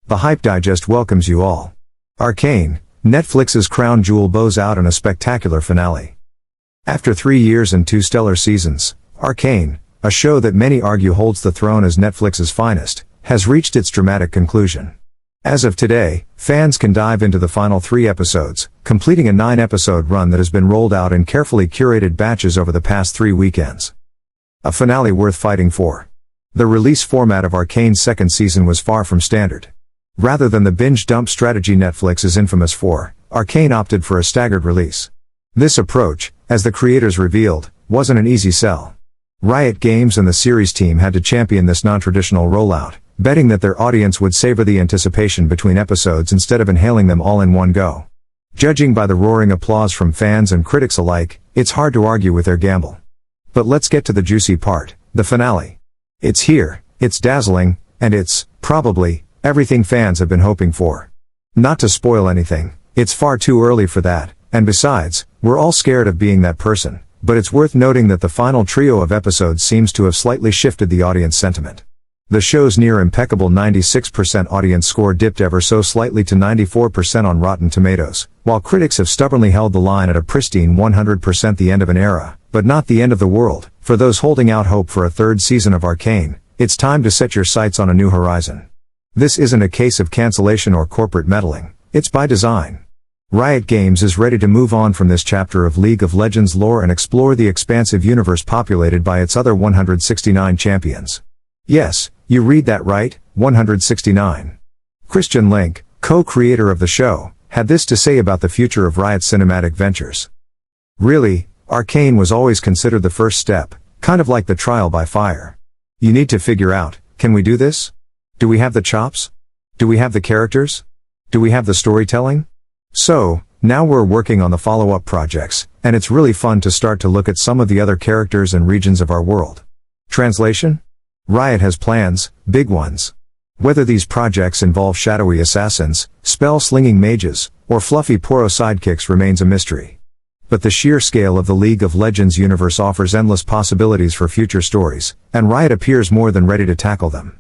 The Hype Digest welcomes you all. Arcane, Netflix's crown jewel, bows out in a spectacular finale. After 3 years and 2 stellar seasons, Arcane, a show that many argue holds the throne as Netflix's finest, has reached its dramatic conclusion. As of today, fans can dive into the final 3 episodes, completing a 9-episode run that has been rolled out in carefully curated batches over the past 3 weekends. A finale worth fighting for. The release format of Arcane's second season was far from standard. Rather than the binge dump strategy Netflix is infamous for, Arcane opted for a staggered release. This approach, as the creators revealed, wasn't an easy sell. Riot Games and the series team had to champion this non-traditional rollout, betting that their audience would savor the anticipation between episodes instead of inhaling them all in one go. Judging by the roaring applause from fans and critics alike, it's hard to argue with their gamble. But let's get to the juicy part, the finale. It's here, it's dazzling, and it's, probably, everything fans have been hoping for. Not to spoil anything, it's far too early for that, and besides, we're all scared of being that person, but it's worth noting that the final trio of episodes seems to have slightly shifted the audience sentiment. The show's near impeccable 96% audience score dipped ever so slightly to 94% on Rotten Tomatoes, while critics have stubbornly held the line at a pristine 100%, the end of an era, but not the end of the world. For those holding out hope for a 3rd season of Arcane, it's time to set your sights on a new horizon. This isn't a case of cancellation or corporate meddling, it's by design. Riot Games is ready to move on from this chapter of League of Legends lore and explore the expansive universe populated by its other 169 champions. Yes, you read that right, 169. Christian Link, co-creator of the show, had this to say about the future of Riot's cinematic ventures. Really, Arcane was always considered the first step, kind of like the trial by fire. You need to figure out, can we do this? Do we have the chops? Do we have the characters? Do we have the storytelling? So, now we're working on the follow-up projects, and it's really fun to start to look at some of the other characters and regions of our world. Translation? Riot has plans, big ones. Whether these projects involve shadowy assassins, spell-slinging mages, or fluffy Poro sidekicks remains a mystery. But the sheer scale of the League of Legends universe offers endless possibilities for future stories, and Riot appears more than ready to tackle them.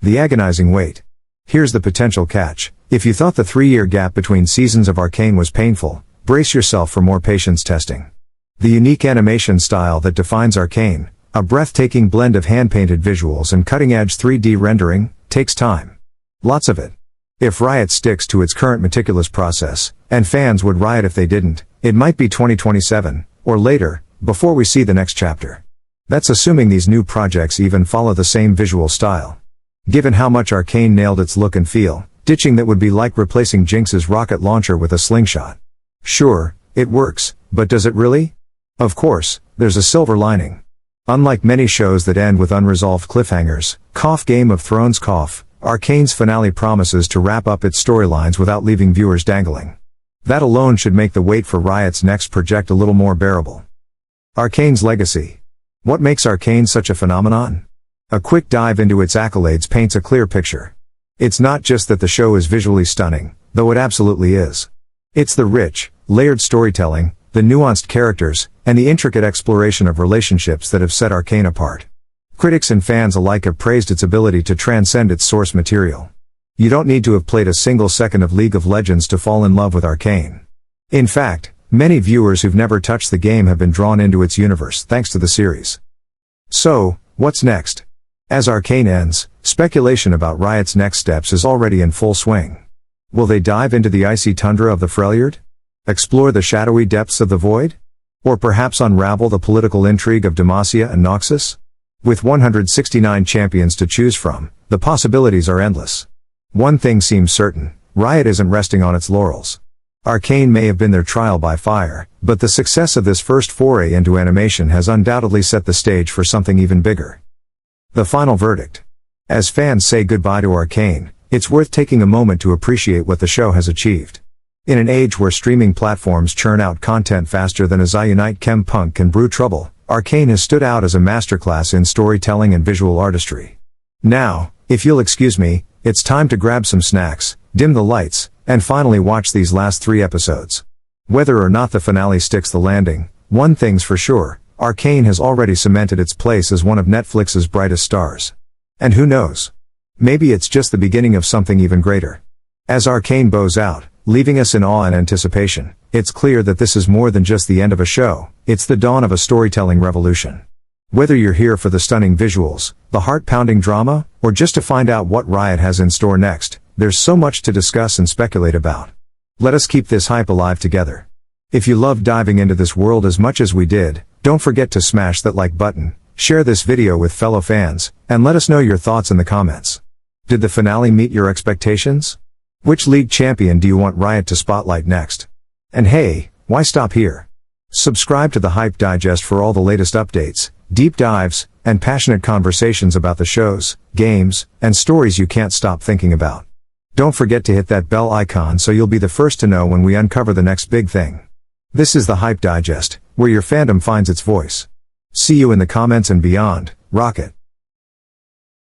The agonizing wait. Here's the potential catch. If you thought the 3-year gap between seasons of Arcane was painful, brace yourself for more patience testing. The unique animation style that defines Arcane, a breathtaking blend of hand-painted visuals and cutting-edge 3D rendering, takes time. Lots of it. If Riot sticks to its current meticulous process, and fans would riot if they didn't, it might be 2027, or later, before we see the next chapter. That's assuming these new projects even follow the same visual style. Given how much Arcane nailed its look and feel, ditching that would be like replacing Jinx's rocket launcher with a slingshot. Sure, it works, but does it really? Of course, there's a silver lining. Unlike many shows that end with unresolved cliffhangers, Game of Thrones, Arcane's finale promises to wrap up its storylines without leaving viewers dangling. That alone should make the wait for Riot's next project a little more bearable. Arcane's legacy. What makes Arcane such a phenomenon? A quick dive into its accolades paints a clear picture. It's not just that the show is visually stunning, though it absolutely is. It's the rich, layered storytelling, the nuanced characters, and the intricate exploration of relationships that have set Arcane apart. Critics and fans alike have praised its ability to transcend its source material. You don't need to have played a single second of League of Legends to fall in love with Arcane. In fact, many viewers who've never touched the game have been drawn into its universe thanks to the series. So, what's next? As Arcane ends, speculation about Riot's next steps is already in full swing. Will they dive into the icy tundra of the Freljord? Explore the shadowy depths of the Void? Or perhaps unravel the political intrigue of Demacia and Noxus? With 169 champions to choose from, the possibilities are endless. One thing seems certain, Riot isn't resting on its laurels. Arcane may have been their trial by fire, but the success of this first foray into animation has undoubtedly set the stage for something even bigger. The final verdict. As fans say goodbye to Arcane, it's worth taking a moment to appreciate what the show has achieved. In an age where streaming platforms churn out content faster than a Zionite chem punk can brew trouble, Arcane has stood out as a masterclass in storytelling and visual artistry. Now, if you'll excuse me, it's time to grab some snacks, dim the lights, and finally watch these last 3 episodes. Whether or not the finale sticks the landing, one thing's for sure, Arcane has already cemented its place as one of Netflix's brightest stars. And who knows? Maybe it's just the beginning of something even greater. As Arcane bows out, leaving us in awe and anticipation, it's clear that this is more than just the end of a show, it's the dawn of a storytelling revolution. Whether you're here for the stunning visuals, the heart-pounding drama, or just to find out what Riot has in store next, there's so much to discuss and speculate about. Let us keep this hype alive together. If you loved diving into this world as much as we did, don't forget to smash that like button, share this video with fellow fans, and let us know your thoughts in the comments. Did the finale meet your expectations? Which league champion do you want Riot to spotlight next? And hey, why stop here? Subscribe to the Hype Digest for all the latest updates, deep dives, and passionate conversations about the shows, games, and stories you can't stop thinking about. Don't forget to hit that bell icon so you'll be the first to know when we uncover the next big thing. This is the Hype Digest, where your fandom finds its voice. See you in the comments and beyond. Rock it.